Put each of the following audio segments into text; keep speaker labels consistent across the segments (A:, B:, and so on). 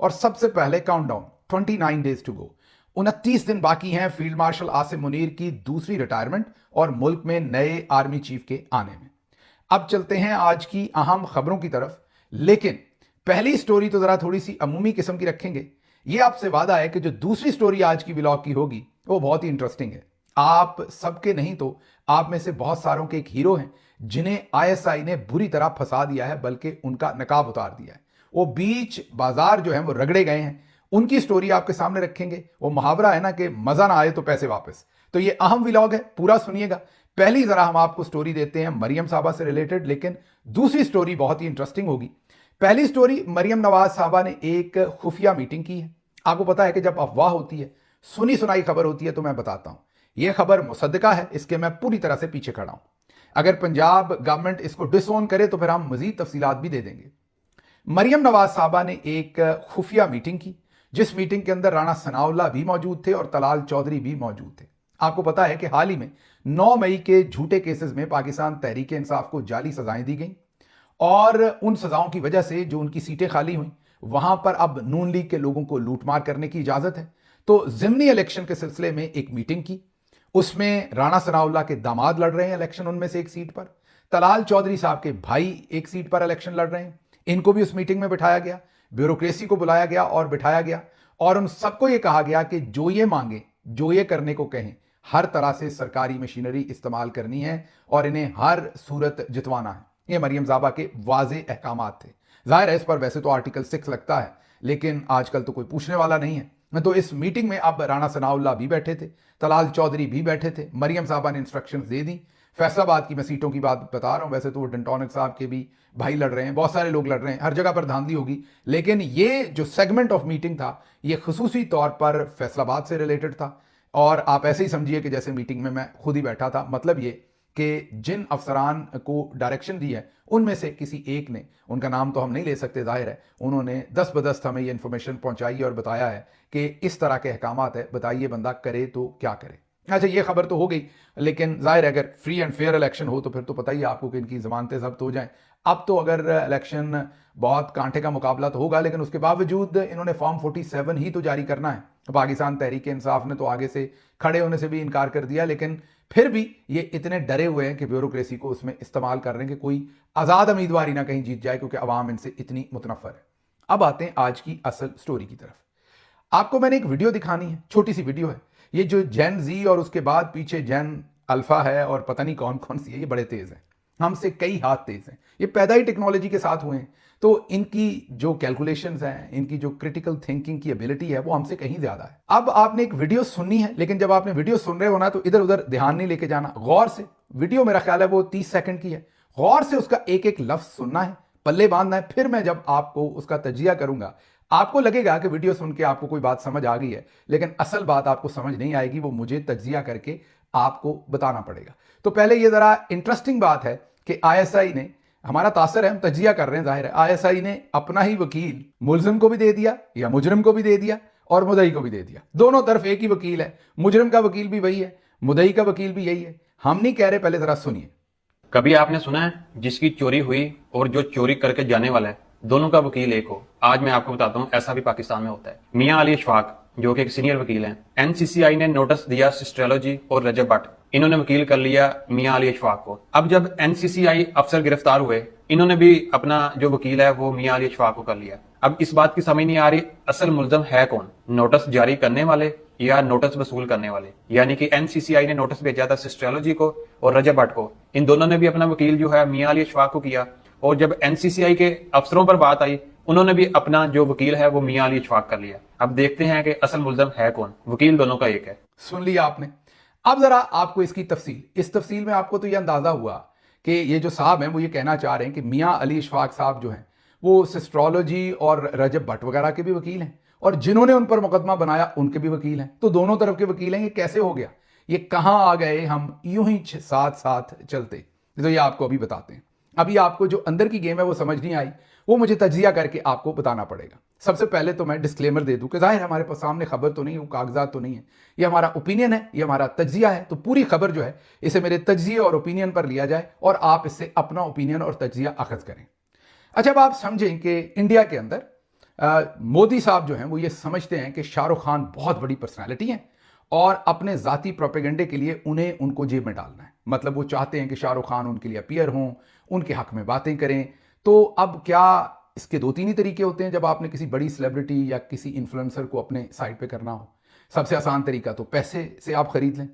A: और सबसे पहले काउंटडाउन 29 डेज टू गो। 29 दिन बाकी हैं फील्ड मार्शल आसिम मुनीर की दूसरी रिटायरमेंट और मुल्क में नए आर्मी चीफ के आने में। अब चलते हैं आज की अहम खबरों की तरफ, लेकिन पहली स्टोरी तो जरा थोड़ी सी अमूमी किस्म की रखेंगे। यह आपसे वादा है कि जो दूसरी स्टोरी आज की व्लॉग की होगी वो बहुत ही इंटरेस्टिंग है। आप सबके नहीं तो आप में से बहुत सारों के एक हीरो हैं जिन्हें आईएसआई ने बुरी तरह फंसा दिया है, बल्कि उनका नकाब उतार दिया है। वो बीच बाजार जो है वो रगड़े गए हैं। उनकी स्टोरी आपके सामने रखेंगे। वो मुहावरा है ना कि मजा ना आए तो पैसे वापस। तो ये अहम व्लॉग है, पूरा सुनिएगा। पहली जरा हम आपको स्टोरी देते हैं मरियम साहबा से रिलेटेड, लेकिन दूसरी स्टोरी बहुत ही इंटरेस्टिंग होगी। पहली स्टोरी, मरियम नवाज साहबा ने एक खुफिया मीटिंग की है। आपको पता है कि जब अफवाह होती है, सुनी सुनाई खबर होती है, तो मैं बताता हूं यह खबर मुसद्दका है, इसके मैं पूरी तरह से पीछे खड़ा हूं। अगर पंजाब गवर्नमेंट इसको डिसोन करे तो फिर हम मजीद तफसीलात भी दे देंगे। मरियम नवाज साहबा ने एक खुफिया मीटिंग की, जिस मीटिंग के अंदर राणा सनाउल्लाह भी मौजूद थे और तलाल चौधरी भी मौजूद थे। आपको पता है कि हाल ही में 9 मई के झूठे केसेस में पाकिस्तान तहरीक इंसाफ को जाली सजाएं दी गई और उन सजाओं की वजह से जो उनकी सीटें खाली हुई, वहां पर अब नून लीग के लोगों को लूटमार करने की इजाजत है। तो जिमनी इलेक्शन के सिलसिले में एक मीटिंग की, उसमें राणा सनाउल्लाह के दामाद लड़ रहे हैं इलेक्शन, उनमें से एक सीट पर तलाल चौधरी साहब के भाई एक सीट पर इलेक्शन लड़ रहे हैं। इनको भी उस मीटिंग में बिठाया गया, ब्यूरोक्रेसी को बुलाया गया और बिठाया गया, और उन सबको यह कहा गया कि जो ये मांगे, जो ये करने को कहें, हर तरह से सरकारी मशीनरी इस्तेमाल करनी है और इन्हें हर सूरत जितवाना है। ये मरियम साहबा के वाजे अहकामात थे। जाहिर है इस पर वैसे तो आर्टिकल 6 लगता है, लेकिन आजकल तो कोई पूछने वाला नहीं है। तो इस मीटिंग में अब राणा सनाउल्लाह भी बैठे थे, तलाल चौधरी भी बैठे थे। मरियम साहबा ने इंस्ट्रक्शंस दे दी। फैसलाबाद की मैं सीटों की बात बता रहा हूं, वैसे तो डेंटोनिक साहब के भी भाई लड़ रहे हैं, बहुत सारे लोग लड़ रहे हैं, हर जगह पर धांधली होगी, लेकिन ये जो सेगमेंट ऑफ मीटिंग था ये खुसूसी तौर पर फैसलाबाद से रिलेटेड था। और आप ऐसे ही समझिए कि जैसे मीटिंग में मैं खुद ही बैठा था। मतलब ये कि जिन अफसरान को डायरेक्शन दी है उनमें से किसी एक ने, उनका नाम तो हम नहीं ले सकते जाहिर है, उन्होंने दस्त बदस्त हमें ये इंफॉर्मेशन पहुंचाई और बताया है कि इस तरह के अहकामात है, बताइए बंदा करे तो क्या करे। अच्छा, ये खबर तो हो गई, लेकिन जाहिर है अगर फ्री एंड फेयर इलेक्शन हो तो फिर तो पता ही आपको कि इनकी जमानतें जब्त हो जाएं। अब तो अगर इलेक्शन बहुत कांटे का मुकाबला तो होगा, लेकिन उसके बावजूद इन्होंने फॉर्म 47 ही तो जारी करना है। पाकिस्तान तहरीक इंसाफ ने तो आगे से खड़े होने से भी इनकार कर दिया, लेकिन फिर भी ये इतने डरे हुए हैं कि ब्यूरोक्रेसी को उसमें इस्तेमाल कर रहे हैं कि कोई आज़ाद उम्मीदवार ही ना कहीं जीत जाए, क्योंकि अवाम इनसे इतनी मुतनफर है। अब आते हैं आज की असल स्टोरी की तरफ। आपको मैंने एक वीडियो दिखानी है, छोटी सी वीडियो है। ये जो जेन जी और उसके बाद पीछे जेन अल्फा है और पता नहीं कौन कौन सी है, ये बड़े तेज हैं, हमसे कई हाथ तेज हैं। ये पैदा ही टेक्नोलॉजी के साथ हुए हैं, तो इनकी जो कैलकुलेशंस हैं, इनकी जो क्रिटिकल थिंकिंग की एबिलिटी है वो हमसे कहीं ज्यादा है। अब आपने एक वीडियो सुननी है, लेकिन जब आपने वीडियो सुन रहे हो ना तो इधर उधर ध्यान नहीं लेके जाना, गौर से। वीडियो मेरा ख्याल है वो 30 सेकंड की है, गौर से उसका एक एक लफ्ज सुनना है, पल्ले बांधना है। फिर मैं जब आपको उसका तजिया करूंगा, आपको लगेगा कि वीडियो सुन के आपको कोई बात समझ आ गई है, लेकिन असल बात आपको समझ नहीं आएगी, वो मुझे तजिया करके आपको बताना पड़ेगा। तो पहले ये जरा इंटरेस्टिंग बात है कि आईएसआई ने, हमारा तासर है, हम तजिया कर रहे हैं, जाहिर है आईएसआई ने अपना ही वकील मुलजिम को भी दे दिया या मुजरिम को भी दे दिया और मुदई को भी दे दिया। दोनों तरफ एक ही वकील है, मुजरिम का वकील भी वही है, मुदई का वकील भी यही है। हम नहीं कह रहे, पहले जरा सुनिए।
B: कभी आपने सुना है जिसकी चोरी हुई और जो चोरी करके जाने वाला है दोनों का वकील एक हो? आज मैं आपको बताता हूँ ऐसा भी पाकिस्तान में होता है। मियां अली इशफाक जो कि एक सीनियर वकील हैं, एनसीसीआई ने नोटिस दिया सिस्ट्रोलॉजी और रजब भट्ट, इन्होंने वकील कर लिया मियां अली इशफाक को। अब जब एनसीसीआई अफसर गिरफ्तार हुए, इन्होंने भी अपना जो वकील है वो मियां अली इशफाक को कर लिया। अब इस बात की समझ नहीं आ रही असल मुल्जम है कौन, नोटिस जारी करने वाले या नोटिस वसूल करने वाले। यानी कि एनसीसीआई ने नोटिस भेजा था सिस्ट्रोलॉजी को और रजब भट्ट को, इन दोनों ने भी अपना वकील जो है मियां अली इशफाक को किया। और जब एनसीसीआई के अफसरों पर बात आई, उन्होंने भी अपना जो वकील है वो मियां अली इशफाक कर लिया। अब देखते हैं कि असल मुल्जम है कौन, वकील दोनों का एक है।
A: सुन लिया आपने। अब जरा आपको इसकी तफसील, इस तफसील में आपको तो यह अंदाजा हुआ कि ये जो साहब हैं वो ये कहना चाह रहे हैं कि मियां अली इशफाक साहब जो हैं वो सिस्ट्रोलॉजी और रजब भट्ट वगैरह के भी वकील हैं, और जिन्होंने उन पर मुकदमा बनाया उनके भी वकील हैं। तो दोनों तरफ के वकील हैं। ये कैसे हो गया, ये कहां आ गए हम यूं ही साथ साथ चलते? तो ये आपको अभी बताते हैं। अभी आपको जो अंदर की गेम है वो समझ नहीं आई, वो मुझे तजिया करके आपको बताना पड़ेगा। सबसे पहले तो मैं डिस्क्लेमर दे दूं कि जाहिर हमारे पास सामने खबर तो नहीं है, वो कागजात तो नहीं है, ये हमारा ओपिनियन है, ये हमारा तजिया है। तो पूरी खबर जो है इसे मेरे तजिए और ओपिनियन पर लिया जाए और आप इससे अपना ओपिनियन और तजिया अखज करें। अच्छा, अब आप समझें कि इंडिया के अंदर मोदी साहब जो हैं वो ये समझते हैं कि शाहरुख खान बहुत बड़ी पर्सनालिटी है और अपने जाती प्रोपेगेंडे के लिए उन्हें उनको जेब में डालना है। मतलब वो चाहते हैं कि शाहरुख खान उनके लिए अपीयर हों, उनके हक में बातें करें। तो अब क्या इसके दो तीन ही तरीके होते हैं जब आपने किसी बड़ी सेलिब्रिटी या किसी इन्फ्लुएंसर को अपने साइड पे करना हो। सबसे आसान तरीका तो पैसे से आप खरीद लें।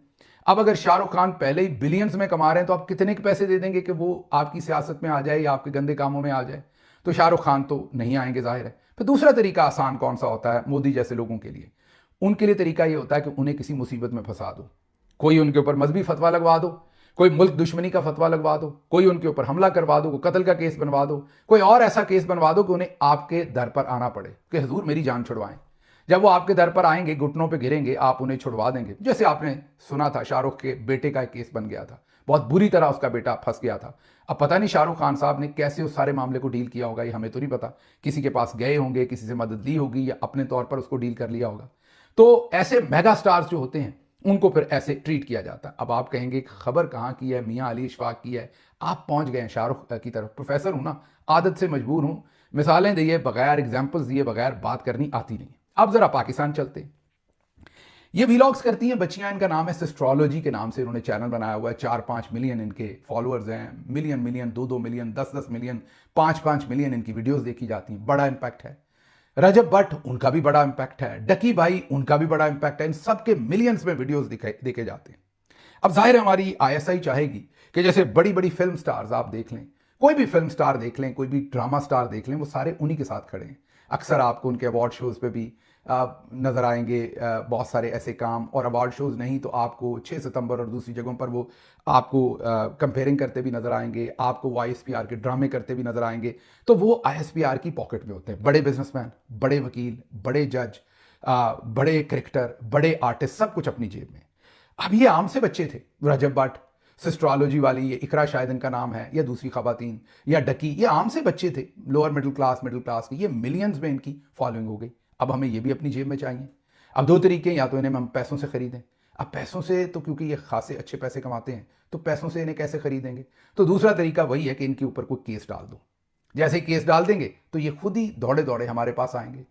A: अब अगर शाहरुख खान पहले ही बिलियंस में कमा रहे हैं तो आप कितने के पैसे दे देंगे कि वो आपकी सियासत में आ जाए या आपके गंदे कामों में आ जाए? तो शाहरुख खान तो नहीं आएंगे, जाहिर है। फिर दूसरा तरीका आसान कौन सा होता है मोदी जैसे लोगों के लिए? उनके लिए तरीका ये होता है कि उन्हें किसी मुसीबत में फंसा दो, कोई उनके ऊपर मजहबी फतवा लगवा दो, कोई मुल्क दुश्मनी का फतवा लगवा दो, कोई उनके ऊपर हमला करवा दो, कोई कत्ल का केस बनवा दो, कोई और ऐसा केस बनवा दो कि उन्हें आपके दर पर आना पड़े कि हुजूर मेरी जान छुड़वाएं। जब वो आपके दर पर आएंगे, घुटनों पे गिरेंगे, आप उन्हें छुड़वा देंगे। जैसे आपने सुना था शाहरुख के बेटे का एक केस बन गया था, बहुत बुरी तरह उसका बेटा फंस गया था। अब पता नहीं शाहरुख खान साहब ने कैसे उस सारे मामले को डील किया होगा, ये हमें तो नहीं पता। किसी के पास गए होंगे, किसी से मदद ली होगी या अपने तौर पर उसको डील कर लिया होगा। तो ऐसे मेगा स्टार्स जो होते हैं उनको फिर ऐसे ट्रीट किया जाता है। अब आप कहेंगे खबर कहाँ की है, मियाँ अली इशफाक की है, आप पहुंच गए हैं शाहरुख की तरफ। प्रोफेसर हूं ना, आदत से मजबूर हूं, मिसालें दिए बगैर, एग्जाम्पल्स दिए बगैर बात करनी आती नहीं। अब जरा पाकिस्तान चलते हैं। ये व्लॉग्स करती हैं बच्चियां, इनका नाम है सिस्ट्रोलॉजी के नाम से इन्होंने चैनल बनाया हुआ है। 4-5 मिलियन इनके फॉलोअर्स हैं, million million, 2-2 million, 10-10 million, 5-5 million इनकी वीडियोस देखी जाती हैं। बड़ा इंपैक्ट है। रजब भट्ट, उनका भी बड़ा इंपैक्ट है। डकी भाई, उनका भी बड़ा इंपैक्ट है। इन सबके मिलियंस में वीडियोस देखे जाते हैं। अब जाहिर है हमारी आईएसआई चाहेगी कि जैसे बड़ी बड़ी फिल्म स्टार्स आप देख लें, कोई भी फिल्म स्टार देख लें, कोई भी ड्रामा स्टार देख लें, वो सारे उन्हीं के साथ खड़े हैं। अक्सर आपको उनके अवार्ड शोज पे भी नजर आएंगे बहुत सारे ऐसे काम। और अवार्ड शोज नहीं तो आपको 6 सितंबर और दूसरी जगहों पर वो आपको कंपेयरिंग करते भी नजर आएंगे, आपको आईएसपीआर के ड्रामे करते भी नजर आएंगे। तो वो आईएसपीआर की पॉकेट में होते हैं। बड़े बिजनेसमैन, बड़े वकील, बड़े जज, बड़े क्रिकेटर, बड़े आर्टिस्ट, सब कुछ अपनी जेब में। अब ये आम से बच्चे थे, रजब भट्ट, सिस्ट्रोलॉजी वाली, ये इकरा शायद इनका नाम है, या दूसरी खवातीन, या डकी, ये आम से बच्चे थे, लोअर मिडिल क्लास के। ये मिलियंस में इनकी फॉलोइंग हो गई। अब हमें ये भी अपनी जेब में चाहिए। अब दो तरीके, या तो इन्हें हम पैसों से खरीदें। अब पैसों से तो क्योंकि ये खासे अच्छे पैसे कमाते हैं तो पैसों से इन्हें कैसे खरीदेंगे? तो दूसरा तरीका वही है कि इनके ऊपर कोई केस डाल दो। जैसे ही केस डाल देंगे तो ये खुद ही दौड़े दौड़े हमारे पास आएंगे।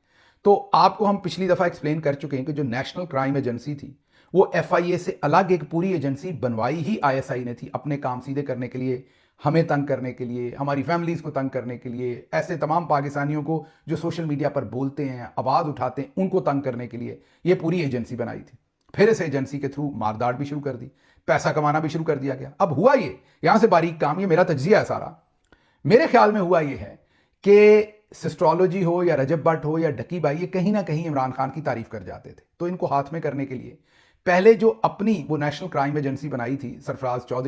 A: तो आपको हम पिछली दफा एक्सप्लेन कर चुके हैं कि जो नेशनल क्राइम एजेंसी थी वो एफआईए से अलग एक पूरी एजेंसी बनवाई ही आईएसआई ने थी, अपने काम सीधे करने के लिए, हमें तंग करने के लिए, हमारी फैमिलीज को तंग करने के लिए, ऐसे तमाम पाकिस्तानियों को जो सोशल मीडिया पर बोलते हैं, आवाज उठाते हैं, उनको तंग करने के लिए ये पूरी एजेंसी बनाई थी। फिर इस एजेंसी के थ्रू मारदाड़ भी शुरू कर दी, पैसा कमाना भी शुरू कर दिया गया। अब हुआ ये, यहां से बारीक काम, ये मेरा तज्जिया है सारा। मेरे ख्याल में हुआ ये है कि सिस्ट्रोलॉजी हो या रजब भट्ट हो या डकी भाई, ये कहीं ना कहीं इमरान खान की तारीफ कर जाते थे। तो इनको हाथ में करने के लिए पहले जो अपनी वो नेशनल क्राइम एजेंसी बनाई थी सरफराज चौधरी